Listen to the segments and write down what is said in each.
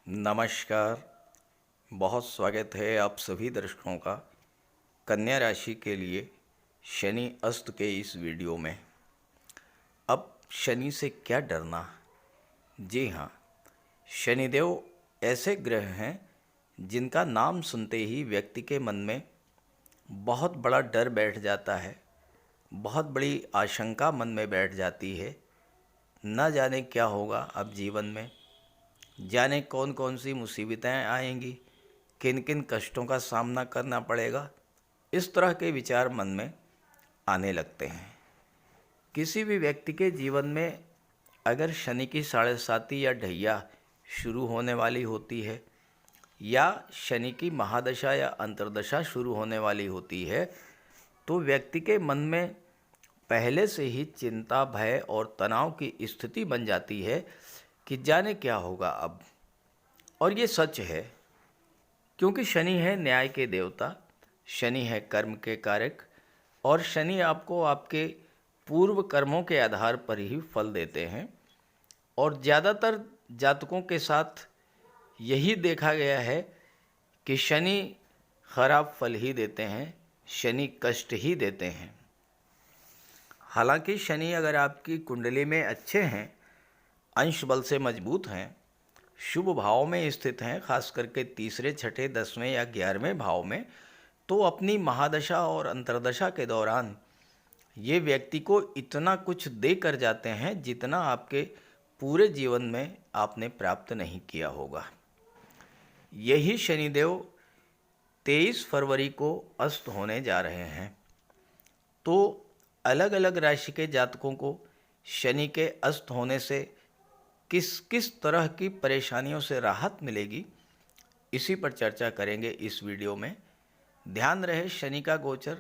नमस्कार। बहुत स्वागत है आप सभी दर्शकों का कन्या राशि के लिए शनि अस्त के इस वीडियो में। अब शनि से क्या डरना? जी हाँ, शनिदेव ऐसे ग्रह हैं जिनका नाम सुनते ही व्यक्ति के मन में बहुत बड़ा डर बैठ जाता है, बहुत बड़ी आशंका मन में बैठ जाती है। न जाने क्या होगा अब जीवन में, जाने कौन कौन सी मुसीबतें आएंगी, किन किन कष्टों का सामना करना पड़ेगा, इस तरह के विचार मन में आने लगते हैं। किसी भी व्यक्ति के जीवन में अगर शनि की 7.5 या ढैया शुरू होने वाली होती है या शनि की महादशा या अंतर्दशा शुरू होने वाली होती है, तो व्यक्ति के मन में पहले से ही चिंता, भय और तनाव की स्थिति बन जाती है कि जाने क्या होगा अब। और ये सच है, क्योंकि शनि है न्याय के देवता, शनि है कर्म के कारक, और शनि आपको आपके पूर्व कर्मों के आधार पर ही फल देते हैं। और ज़्यादातर जातकों के साथ यही देखा गया है कि शनि खराब फल ही देते हैं, शनि कष्ट ही देते हैं। हालांकि शनि अगर आपकी कुंडली में अच्छे हैं, अंश बल से मजबूत हैं, शुभ भाव में स्थित हैं, खास करके तीसरे, छठे, 10वें या 11वें भाव में, तो अपनी महादशा और अंतर्दशा के दौरान ये व्यक्ति को इतना कुछ दे कर जाते हैं जितना आपके पूरे जीवन में आपने प्राप्त नहीं किया होगा। यही शनिदेव 23 फरवरी को अस्त होने जा रहे हैं। तो अलग अलग राशि के जातकों को शनि के अस्त होने से किस किस तरह की परेशानियों से राहत मिलेगी, इसी पर चर्चा करेंगे इस वीडियो में। ध्यान रहे, शनि का गोचर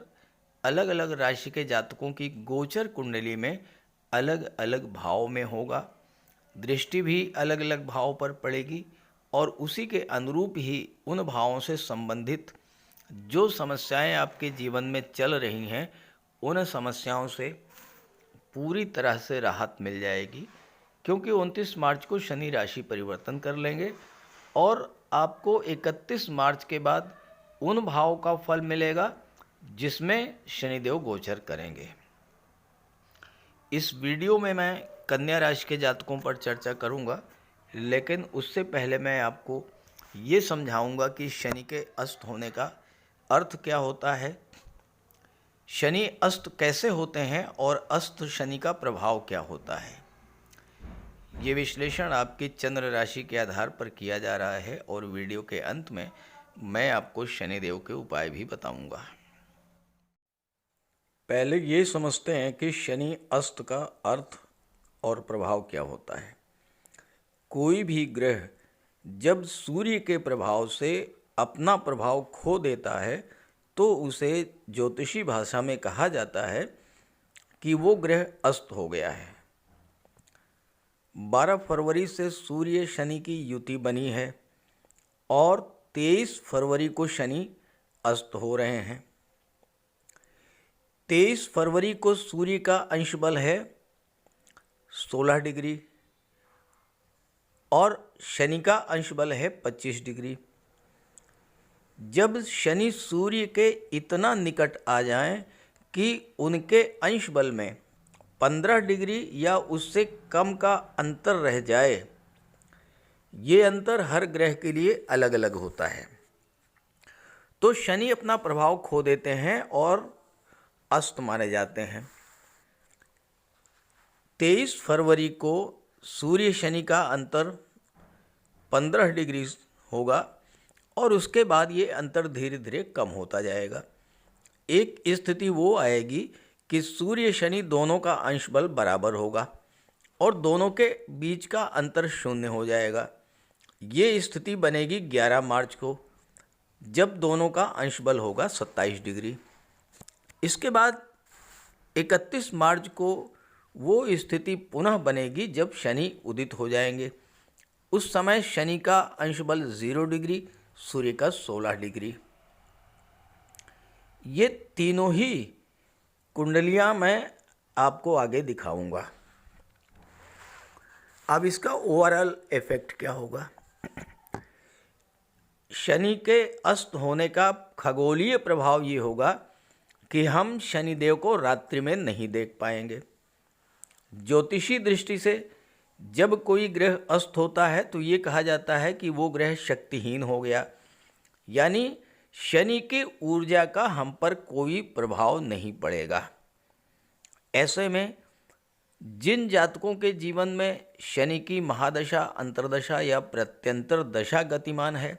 अलग अलग राशि के जातकों की गोचर कुंडली में अलग अलग भाव में होगा, दृष्टि भी अलग अलग भाव पर पड़ेगी, और उसी के अनुरूप ही उन भावों से संबंधित जो समस्याएं आपके जीवन में चल रही हैं, उन समस्याओं से पूरी तरह से राहत मिल जाएगी। क्योंकि 29 मार्च को शनि राशि परिवर्तन कर लेंगे और आपको 31 मार्च के बाद उन भाव का फल मिलेगा जिसमें शनिदेव गोचर करेंगे। इस वीडियो में मैं कन्या राशि के जातकों पर चर्चा करूंगा, लेकिन उससे पहले मैं आपको ये समझाऊंगा कि शनि के अस्त होने का अर्थ क्या होता है, शनि अस्त कैसे होते हैं और अस्त शनि का प्रभाव क्या होता है। ये विश्लेषण आपकी चंद्र राशि के आधार पर किया जा रहा है और वीडियो के अंत में मैं आपको शनिदेव के उपाय भी बताऊंगा। पहले ये समझते हैं कि शनि अस्त का अर्थ और प्रभाव क्या होता है। कोई भी ग्रह जब सूर्य के प्रभाव से अपना प्रभाव खो देता है तो उसे ज्योतिषी भाषा में कहा जाता है कि वो ग्रह अस्त हो गया है। 12 फरवरी से सूर्य शनि की युति बनी है और 23 फरवरी को शनि अस्त हो रहे हैं। 23 फरवरी को सूर्य का अंश बल है 16 डिग्री और शनि का अंश बल है 25 डिग्री। जब शनि सूर्य के इतना निकट आ जाएं कि उनके अंश बल में 15 डिग्री या उससे कम का अंतर रह जाए, ये अंतर हर ग्रह के लिए अलग अलग होता है, तो शनि अपना प्रभाव खो देते हैं और अस्त माने जाते हैं। 23 फरवरी को सूर्य शनि का अंतर 15 डिग्री होगा और उसके बाद ये अंतर धीरे धीरे कम होता जाएगा। एक स्थिति वो आएगी कि सूर्य शनि दोनों का अंश बल बराबर होगा और दोनों के बीच का अंतर शून्य हो जाएगा। ये स्थिति बनेगी 11 मार्च को, जब दोनों का अंश बल होगा 27 डिग्री। इसके बाद 31 मार्च को वो स्थिति पुनः बनेगी जब शनि उदित हो जाएंगे। उस समय शनि का अंश बल 0 डिग्री, सूर्य का 16 डिग्री। ये तीनों ही कुंडलियां मैं आपको आगे दिखाऊंगा। अब इसका ओवरऑल इफेक्ट क्या होगा। शनि के अस्त होने का खगोलीय प्रभाव ये होगा कि हम शनिदेव को रात्रि में नहीं देख पाएंगे। ज्योतिषी दृष्टि से जब कोई ग्रह अस्त होता है तो ये कहा जाता है कि वो ग्रह शक्तिहीन हो गया, यानी शनि की ऊर्जा का हम पर कोई प्रभाव नहीं पड़ेगा। ऐसे में जिन जातकों के जीवन में शनि की महादशा, अंतर्दशा या प्रत्यंतर दशा गतिमान है,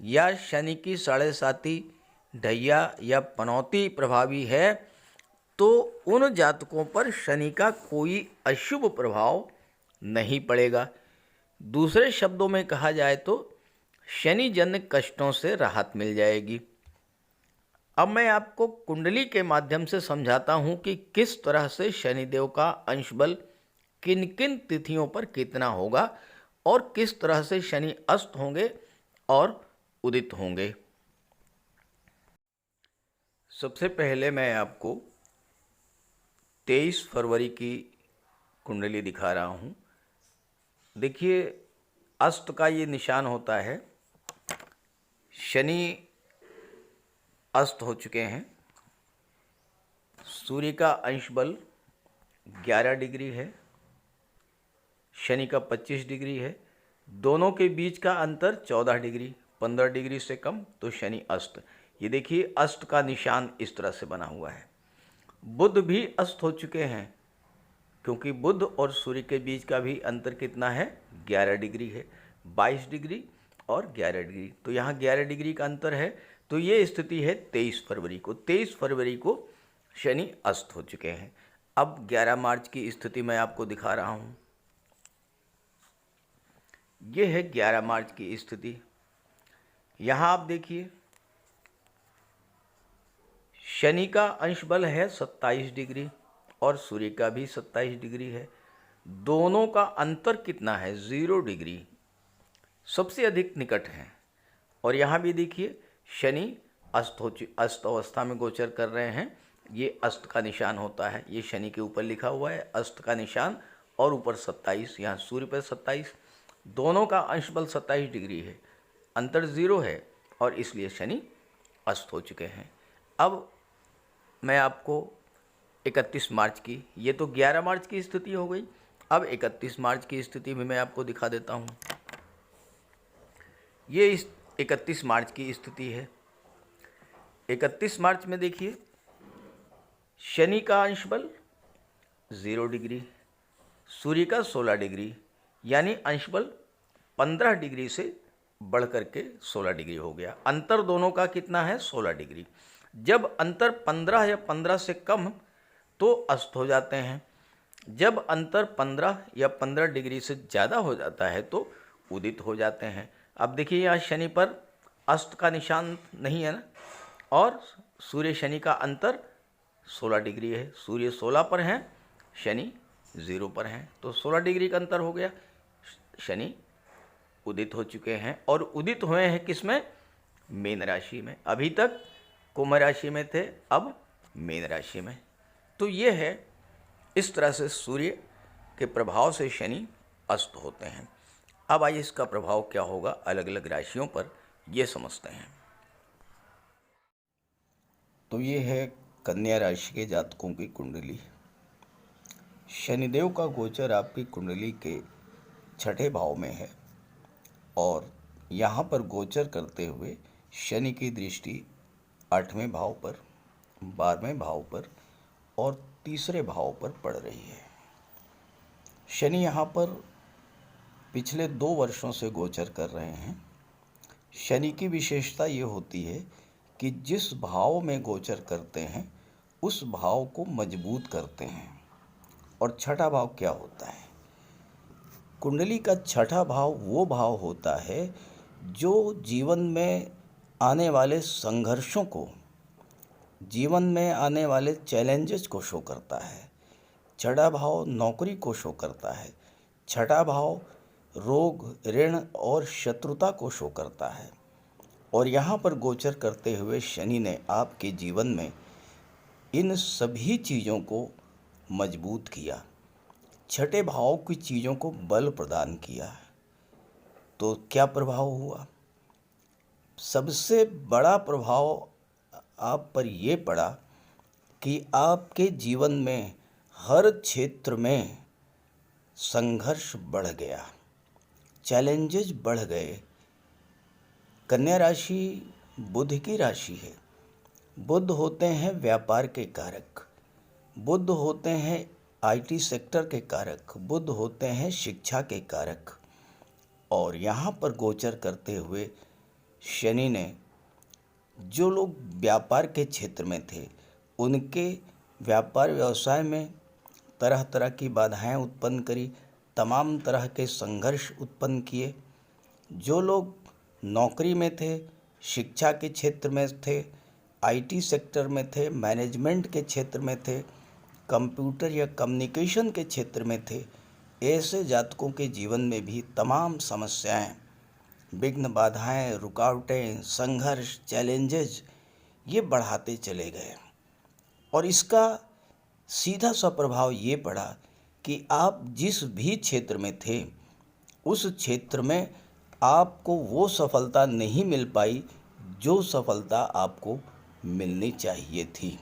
या शनि की साढ़े साती, ढैया या पनौती प्रभावी है, तो उन जातकों पर शनि का कोई अशुभ प्रभाव नहीं पड़ेगा। दूसरे शब्दों में कहा जाए तो शनि जन्य कष्टों से राहत मिल जाएगी। अब मैं आपको कुंडली के माध्यम से समझाता हूँ कि किस तरह से शनिदेव का अंश बल किन किन तिथियों पर कितना होगा और किस तरह से शनि अस्त होंगे और उदित होंगे। सबसे पहले मैं आपको 23 फरवरी की कुंडली दिखा रहा हूँ। देखिए, अस्त का ये निशान होता है, शनि अस्त हो चुके हैं। सूर्य का अंश बल 11 डिग्री है, शनि का 25 डिग्री है। दोनों के बीच का अंतर 14 डिग्री, 15 डिग्री से कम तो शनि अस्त। ये देखिए, अस्त का निशान इस तरह से बना हुआ है। बुध भी अस्त हो चुके हैं, क्योंकि बुध और सूर्य के बीच का भी अंतर कितना है, 11 डिग्री है। 22 डिग्री और 11 डिग्री, तो यहाँ 11 डिग्री का अंतर है। तो ये स्थिति है 23 फरवरी को। 23 फरवरी को शनि अस्त हो चुके हैं। अब 11 मार्च की स्थिति मैं आपको दिखा रहा हूँ। ये है 11 मार्च की स्थिति। यहाँ आप देखिए, शनि का अंश बल है 27 डिग्री और सूर्य का भी 27 डिग्री है। दोनों का अंतर कितना है, 0 डिग्री, सबसे अधिक निकट है। और यहाँ भी देखिए, शनि अस्त अवस्था में गोचर कर रहे हैं। ये अस्त का निशान होता है, ये शनि के ऊपर लिखा हुआ है अस्त का निशान, और ऊपर 27, यहाँ सूर्य पर 27। दोनों का अंश बल 27 डिग्री है, अंतर 0 है, और इसलिए शनि अस्त हो चुके हैं। अब मैं आपको 31 मार्च की, ये तो 11 मार्च की स्थिति हो गई। अब 31 मार्च की स्थिति में मैं आपको दिखा देता हूँ। ये इस 31 मार्च की स्थिति है। 31 मार्च में देखिए, शनि का अंश बल 0 डिग्री, सूर्य का 16 डिग्री, यानी अंश बल 15 डिग्री से बढ़ करके 16 डिग्री हो गया। अंतर दोनों का कितना है, 16 डिग्री। जब अंतर 15 या 15 से कम तो अस्त हो जाते हैं। जब अंतर 15 या 15 डिग्री से ज़्यादा हो जाता है तो उदित हो जाते हैं। अब देखिए, यहाँ शनि पर अस्त का निशान नहीं है ना, और सूर्य शनि का अंतर 16 डिग्री है। सूर्य 16 पर हैं, शनि 0 पर हैं, तो 16 डिग्री का अंतर हो गया। शनि उदित हो चुके हैं, और उदित हुए हैं किस में, मीन राशि में। अभी तक कुंभ राशि में थे, अब मीन राशि में। तो ये है, इस तरह से सूर्य के प्रभाव से शनि अस्त होते हैं। अब आइए इसका प्रभाव क्या होगा अलग अलग राशियों पर, ये समझते हैं। तो ये है कन्या राशि के जातकों की कुंडली। शनिदेव का गोचर आपकी कुंडली के 6ठे भाव में है, और यहाँ पर गोचर करते हुए शनि की दृष्टि 8वें भाव पर, 12वें भाव पर और 3रे भाव पर पड़ रही है। शनि यहाँ पर पिछले 2 वर्षों से गोचर कर रहे हैं। शनि की विशेषता ये होती है कि जिस भाव में गोचर करते हैं उस भाव को मजबूत करते हैं। और 6ठा भाव क्या होता है, कुंडली का 6ठा भाव वो भाव होता है जो जीवन में आने वाले संघर्षों को, जीवन में आने वाले चैलेंजेस को शो करता है। 6ठा भाव नौकरी को शो करता है। 6ठा भाव रोग, ऋण और शत्रुता को शो करता है। और यहाँ पर गोचर करते हुए शनि ने आपके जीवन में इन सभी चीज़ों को मजबूत किया, 6ठे भाव की चीज़ों को बल प्रदान किया। तो क्या प्रभाव हुआ, सबसे बड़ा प्रभाव आप पर ये पड़ा कि आपके जीवन में हर क्षेत्र में संघर्ष बढ़ गया, चैलेंजेस बढ़ गए। कन्या राशि बुध की राशि है। बुध होते हैं व्यापार के कारक, बुध होते हैं आईटी सेक्टर के कारक, बुध होते हैं शिक्षा के कारक। और यहाँ पर गोचर करते हुए शनि ने जो लोग व्यापार के क्षेत्र में थे उनके व्यापार व्यवसाय में तरह तरह की बाधाएं उत्पन्न करी, तमाम तरह के संघर्ष उत्पन्न किए। जो लोग नौकरी में थे, शिक्षा के क्षेत्र में थे, आईटी सेक्टर में थे, मैनेजमेंट के क्षेत्र में थे, कंप्यूटर या कम्युनिकेशन के क्षेत्र में थे, ऐसे जातकों के जीवन में भी तमाम समस्याएं, विघ्न, बाधाएं, रुकावटें, संघर्ष, चैलेंजेस ये बढ़ाते चले गए। और इसका सीधा सा प्रभाव ये पड़ा कि आप जिस भी क्षेत्र में थे उस क्षेत्र में आपको वो सफलता नहीं मिल पाई जो सफलता आपको मिलनी चाहिए थी।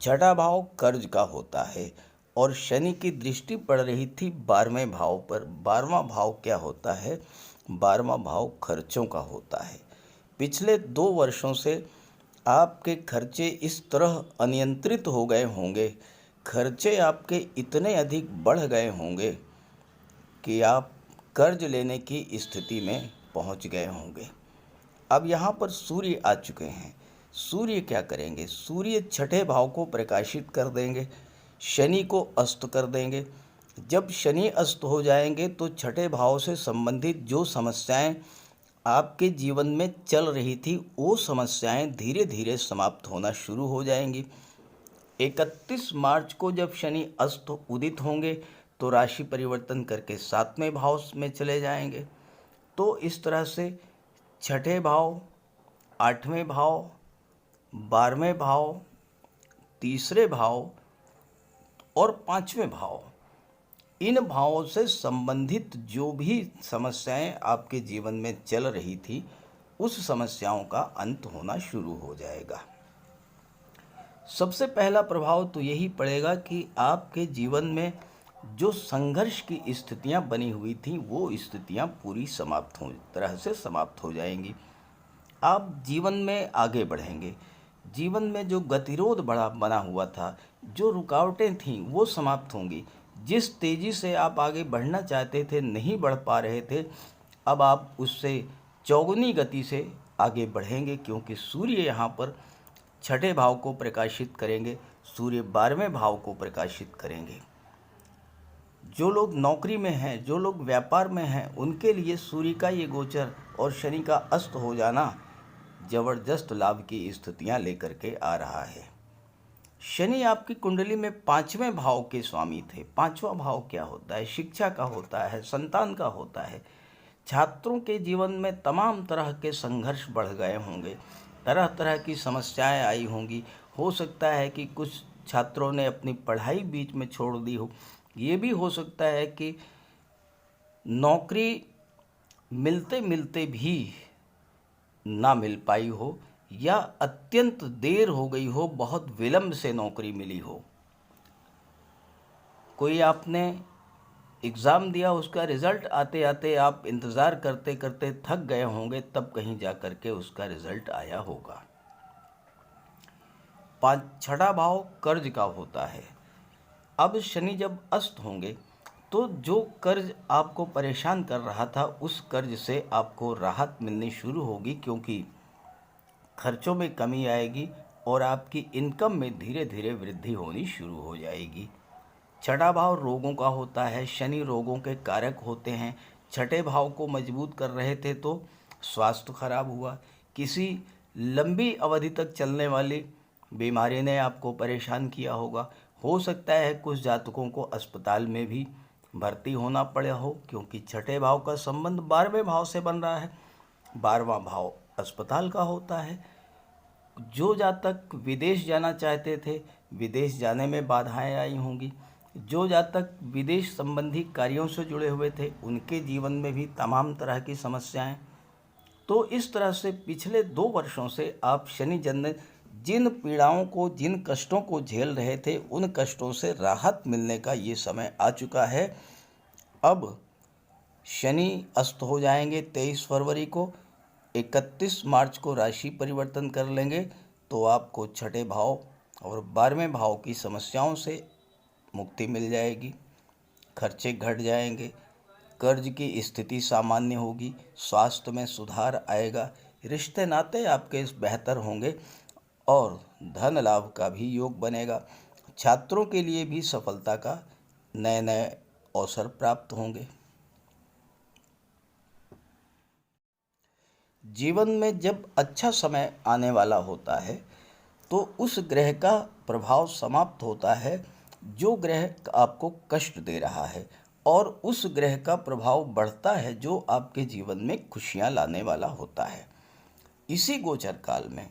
छठा भाव कर्ज का होता है और शनि की दृष्टि पड़ रही थी 12वें भाव पर। 12वां भाव क्या होता है? 12वां भाव खर्चों का होता है। पिछले 2 वर्षों से आपके खर्चे इस तरह अनियंत्रित हो गए होंगे, खर्चे आपके इतने अधिक बढ़ गए होंगे कि आप कर्ज लेने की स्थिति में पहुंच गए होंगे। अब यहाँ पर सूर्य आ चुके हैं। सूर्य क्या करेंगे? सूर्य छठे भाव को प्रकाशित कर देंगे, शनि को अस्त कर देंगे। जब शनि अस्त हो जाएंगे तो छठे भाव से संबंधित जो समस्याएं आपके जीवन में चल रही थी वो समस्याएं धीरे धीरे समाप्त होना शुरू हो जाएंगी। 31 मार्च को जब शनि अस्त उदित होंगे तो राशि परिवर्तन करके 7वें भाव में चले जाएंगे। तो इस तरह से छठे भाव, 8वें भाव, 12वें भाव, तीसरे भाव और 5वें भाव, इन भावों से संबंधित जो भी समस्याएं आपके जीवन में चल रही थी उस समस्याओं का अंत होना शुरू हो जाएगा। सबसे पहला प्रभाव तो यही पड़ेगा कि आपके जीवन में जो संघर्ष की स्थितियां बनी हुई थी वो स्थितियां पूरी तरह से समाप्त हो जाएंगी। आप जीवन में आगे बढ़ेंगे। जीवन में जो गतिरोध बना हुआ था, जो रुकावटें थीं वो समाप्त होंगी। जिस तेज़ी से आप आगे बढ़ना चाहते थे, नहीं बढ़ पा रहे थे, अब आप उससे चौगुनी गति से आगे बढ़ेंगे, क्योंकि सूर्य यहाँ पर छठे भाव को प्रकाशित करेंगे, सूर्य 12वें भाव को प्रकाशित करेंगे। जो लोग नौकरी में हैं, जो लोग व्यापार में हैं, उनके लिए सूर्य का ये गोचर और शनि का अस्त हो जाना जबरदस्त लाभ की स्थितियां लेकर के आ रहा है। शनि आपकी कुंडली में 5वें भाव के स्वामी थे। 5वां भाव क्या होता है? शिक्षा का होता है, संतान का होता है। छात्रों के जीवन में तमाम तरह के संघर्ष बढ़ गए होंगे, तरह तरह की समस्याएं आई होंगी। हो सकता है कि कुछ छात्रों ने अपनी पढ़ाई बीच में छोड़ दी हो। ये भी हो सकता है कि नौकरी मिलते मिलते भी ना मिल पाई हो या अत्यंत देर हो गई हो, बहुत विलंब से नौकरी मिली हो। कोई आपने एग्ज़ाम दिया, उसका रिज़ल्ट आते आते आप इंतज़ार करते करते थक गए होंगे, तब कहीं जा कर के उसका रिज़ल्ट आया होगा। छठा भाव कर्ज का होता है। अब शनि जब अस्त होंगे तो जो कर्ज आपको परेशान कर रहा था उस कर्ज से आपको राहत मिलनी शुरू होगी, क्योंकि खर्चों में कमी आएगी और आपकी इनकम में धीरे धीरे वृद्धि होनी शुरू हो जाएगी। छठा भाव रोगों का होता है। शनि रोगों के कारक होते हैं। छठे भाव को मजबूत कर रहे थे तो स्वास्थ्य खराब हुआ। किसी लंबी अवधि तक चलने वाली बीमारी ने आपको परेशान किया होगा। हो सकता है कुछ जातकों को अस्पताल में भी भर्ती होना पड़ा हो, क्योंकि छठे भाव का संबंध 12वें भाव से बन रहा है। 12वां भाव अस्पताल का होता है। जो जातक विदेश जाना चाहते थे, विदेश जाने में बाधाएं आई होंगी। जो जातक विदेश संबंधी कार्यों से जुड़े हुए थे, उनके जीवन में भी तमाम तरह की समस्याएं। तो इस तरह से पिछले 2 वर्षों से आप शनि जन्य जिन पीड़ाओं को, जिन कष्टों को झेल रहे थे, उन कष्टों से राहत मिलने का ये समय आ चुका है। अब शनि अस्त हो जाएंगे 23 फरवरी को, 31 मार्च को राशि परिवर्तन कर लेंगे, तो आपको छठे भाव और 12वें भाव की समस्याओं से मुक्ति मिल जाएगी। खर्चे घट जाएंगे, कर्ज की स्थिति सामान्य होगी, स्वास्थ्य में सुधार आएगा, रिश्ते नाते आपके बेहतर होंगे और धन लाभ का भी योग बनेगा। छात्रों के लिए भी सफलता का नए नए अवसर प्राप्त होंगे। जीवन में जब अच्छा समय आने वाला होता है तो उस ग्रह का प्रभाव समाप्त होता है जो ग्रह आपको कष्ट दे रहा है, और उस ग्रह का प्रभाव बढ़ता है जो आपके जीवन में खुशियां लाने वाला होता है। इसी गोचर काल में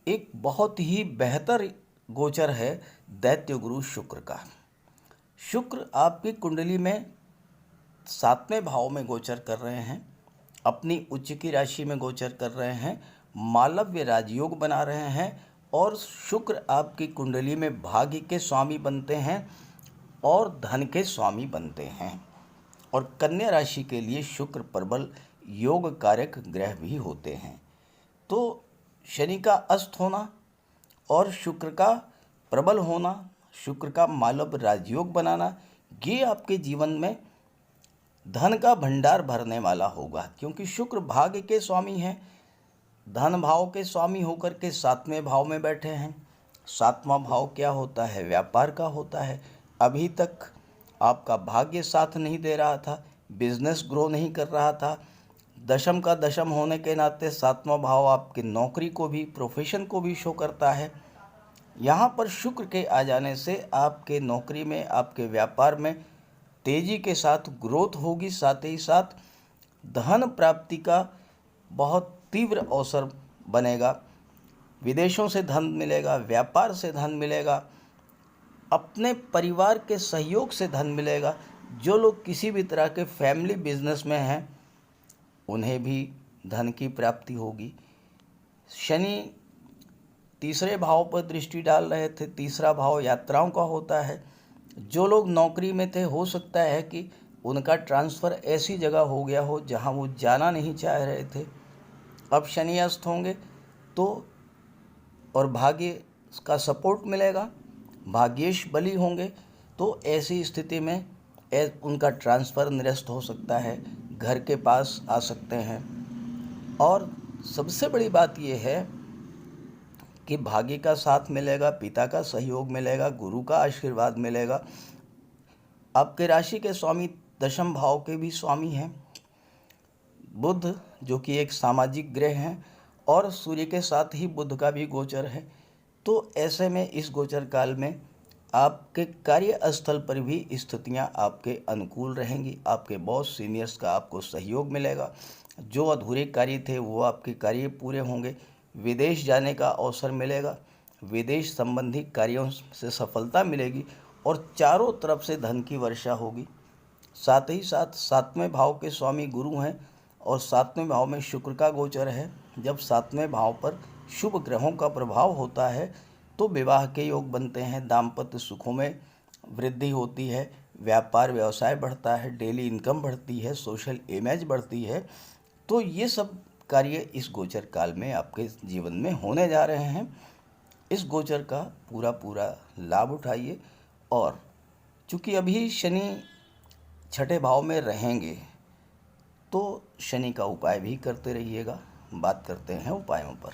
एक बहुत ही बेहतर गोचर है दैत्य गुरु शुक्र का। शुक्र आपकी कुंडली में 7वें भाव में गोचर कर रहे हैं, अपनी उच्च की राशि में गोचर कर रहे हैं, मालव्य राजयोग बना रहे हैं, और शुक्र आपकी कुंडली में भाग्य के स्वामी बनते हैं और धन के स्वामी बनते हैं। और कन्या राशि के लिए शुक्र प्रबल योग कारक ग्रह भी होते हैं। तो शनि का अस्त होना और शुक्र का प्रबल होना, शुक्र का मालव राजयोग बनाना, ये आपके जीवन में धन का भंडार भरने वाला होगा, क्योंकि शुक्र भाग्य के स्वामी हैं, धन भाव के स्वामी होकर के 7वें भाव में बैठे हैं। 7वां भाव क्या होता है? व्यापार का होता है। अभी तक आपका भाग्य साथ नहीं दे रहा था, बिजनेस ग्रो नहीं कर रहा था। दशम का दशम होने के नाते 7वां भाव आपके नौकरी को भी, प्रोफेशन को भी शो करता है। यहाँ पर शुक्र के आ जाने से आपके नौकरी में, आपके व्यापार में तेजी के साथ ग्रोथ होगी, साथ ही साथ धन प्राप्ति का बहुत तीव्र अवसर बनेगा। विदेशों से धन मिलेगा, व्यापार से धन मिलेगा, अपने परिवार के सहयोग से धन मिलेगा। जो लोग किसी भी तरह के फैमिली बिजनेस में हैं उन्हें भी धन की प्राप्ति होगी। शनि तीसरे भाव पर दृष्टि डाल रहे थे, तीसरा भाव यात्राओं का होता है। जो लोग नौकरी में थे, हो सकता है कि उनका ट्रांसफ़र ऐसी जगह हो गया हो जहां वो जाना नहीं चाह रहे थे। अब शनि अस्त होंगे तो और भाग्य का सपोर्ट मिलेगा, भाग्येश बली होंगे, तो ऐसी स्थिति में उनका ट्रांसफ़र निरस्त हो सकता है, घर के पास आ सकते हैं। और सबसे बड़ी बात यह है कि भाग्य का साथ मिलेगा, पिता का सहयोग मिलेगा, गुरु का आशीर्वाद मिलेगा। आपके राशि के स्वामी दशम भाव के भी स्वामी हैं बुध, जो कि एक सामाजिक ग्रह हैं, और सूर्य के साथ ही बुध का भी गोचर है। तो ऐसे में इस गोचर काल में आपके कार्यस्थल पर भी स्थितियां आपके अनुकूल रहेंगी। आपके बॉस, सीनियर्स का आपको सहयोग मिलेगा। जो अधूरे कार्य थे वो आपके कार्य पूरे होंगे। विदेश जाने का अवसर मिलेगा, विदेश संबंधी कार्यों से सफलता मिलेगी और चारों तरफ से धन की वर्षा होगी। साथ ही साथ 7वें भाव के स्वामी गुरु हैं और 7वें भाव में शुक्र का गोचर है। जब 7वें भाव पर शुभ ग्रहों का प्रभाव होता है तो विवाह के योग बनते हैं, दाम्पत्य सुखों में वृद्धि होती है, व्यापार व्यवसाय बढ़ता है, डेली इनकम बढ़ती है, सोशल इमेज बढ़ती है। तो ये सब कार्य इस गोचर काल में आपके जीवन में होने जा रहे हैं। इस गोचर का पूरा लाभ उठाइए। और चूँकि अभी शनि छठे भाव में रहेंगे तो शनि का उपाय भी करते रहिएगा। बात करते हैं उपायों पर।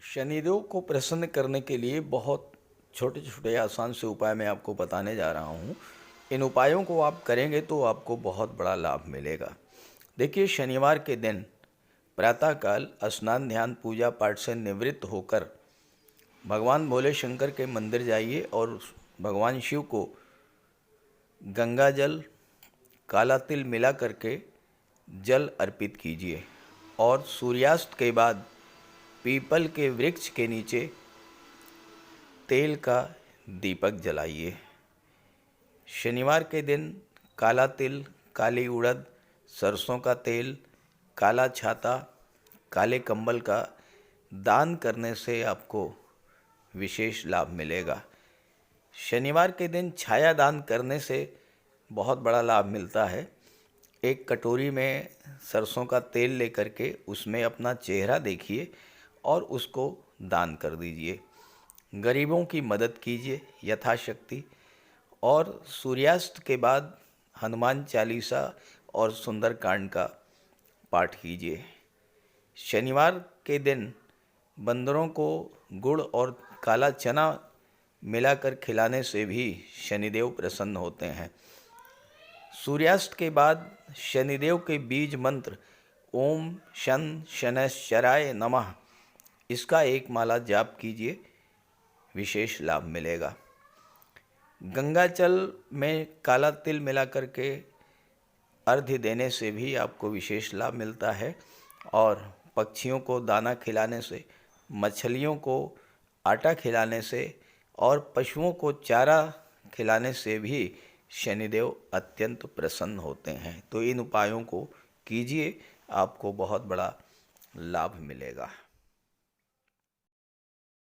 शनिदेव को प्रसन्न करने के लिए बहुत छोटे छोटे आसान से उपाय मैं आपको बताने जा रहा हूँ। इन उपायों को आप करेंगे तो आपको बहुत बड़ा लाभ मिलेगा। देखिए, शनिवार के दिन प्रातःकाल स्नान, ध्यान, पूजा पाठ से निवृत्त होकर भगवान भोले शंकर के मंदिर जाइए और भगवान शिव को गंगा जल, काला तिल मिला करके जल अर्पित कीजिए और सूर्यास्त के बाद पीपल के वृक्ष के नीचे तेल का दीपक जलाइए। शनिवार के दिन काला तिल, काली उड़द, सरसों का तेल, काला छाता, काले कंबल का दान करने से आपको विशेष लाभ मिलेगा। शनिवार के दिन छाया दान करने से बहुत बड़ा लाभ मिलता है। एक कटोरी में सरसों का तेल लेकर के उसमें अपना चेहरा देखिए और उसको दान कर दीजिए। गरीबों की मदद कीजिए यथाशक्ति, और सूर्यास्त के बाद हनुमान चालीसा और सुंदरकांड का पाठ कीजिए। शनिवार के दिन बंदरों को गुड़ और काला चना मिलाकर खिलाने से भी शनिदेव प्रसन्न होते हैं। सूर्यास्त के बाद शनिदेव के बीज मंत्र ओम शन शनैश्चराय नमः, इसका एक माला जाप कीजिए, विशेष लाभ मिलेगा। गंगा जल में काला तिल मिला करके अर्घ्य देने से भी आपको विशेष लाभ मिलता है, और पक्षियों को दाना खिलाने से, मछलियों को आटा खिलाने से और पशुओं को चारा खिलाने से भी शनिदेव अत्यंत प्रसन्न होते हैं। तो इन उपायों को कीजिए, आपको बहुत बड़ा लाभ मिलेगा।